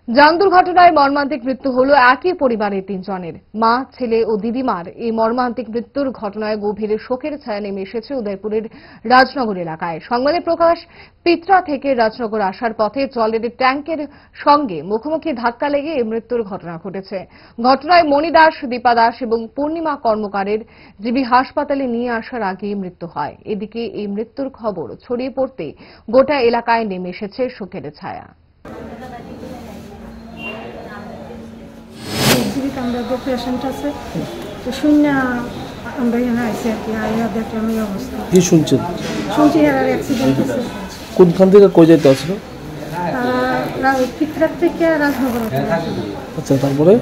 যান দুর্ঘটনায় মর্মান্তিক মৃত্যু হল একই পরিবারের তিনজনের। মা, ছেলে ও দিদিমার এই মর্মান্তিক মৃত্যুর ঘটনায় গভীর শোকের ছায়া নেমে এসেছে উদয়পুরের রাজনগর এলাকায়। সংবাদে প্রকাশ, পিত্রা থেকে রাজনগর আসার পথে জলের ট্যাঙ্কের সঙ্গে মুখোমুখি ধাক্কা লেগে এই মৃত্যুর ঘটনা ঘটেছে। ঘটনায় মণি দাস, দীপা দাস এবং পূর্ণিমা কর্মকারের জিবি হাসপাতালে নিয়ে আসার আগেই মৃত্যু হয়। এদিকে এই মৃত্যুর খবর ছড়িয়ে পড়তে গোটা এলাকায় নেমে এসেছে শোকের ছায়া। আমরা পেশেন্ট আছে তো শূন্য আমরা এখানে আইসি আর কি আইয়া দেখলাম এই অবস্থা। কি শুনছেন? শুনছি আর অ্যাক্সিডেন্ট হয়েছে। কোনখান থেকে কই যাইতে আসলো? তারা পিকরাত থেকে রাজনগর। আচ্ছা, তারপরে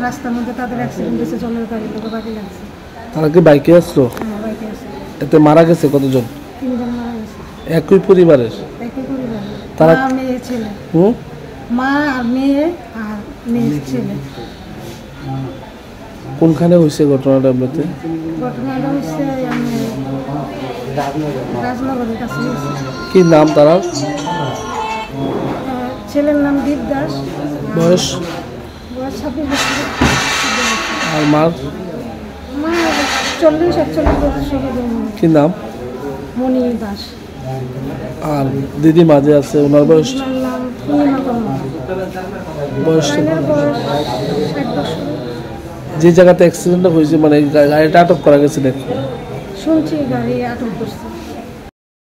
রাস্তার মধ্যে তাদের অ্যাক্সিডেন্ট হয়েছে, জলের গাড়ি লোক বাড়ি লাগছে। তারা কি বাইকে আসলো? হ্যাঁ, বাইকে আসছে। এতে মারা গেছে কতজন? 3 জন মারা গেছে। একই পরিবারের? একই পরিবার। তারা মা, মেয়ে, ছেলে। মা আর মেয়ে আর মেয়ের ছেলে। কোনখানে হয়েছে ঘটনাটা? এমনিতে ঘটনাটা হচ্ছে রাজনগরের কাছে হয়েছে। কি নাম তারা? ছেলের নাম দীপ দাস, বয়স 26 বছর। আর মার? মা 40-41 বছর। কি নাম? মণি দাস। আর দিদি মাঝে আছে, ওনার বয়স? ওনার নাম পূর্ণিমা কর্মকার। বয়স? ওনার বয়স 60 বছর। যে জায়গাতে অ্যাক্সিডেন্টটা হয়েছে মানে গাড়িটা আটক করা গেছে নাকি? শুনছি গাড়ি আটক করছে।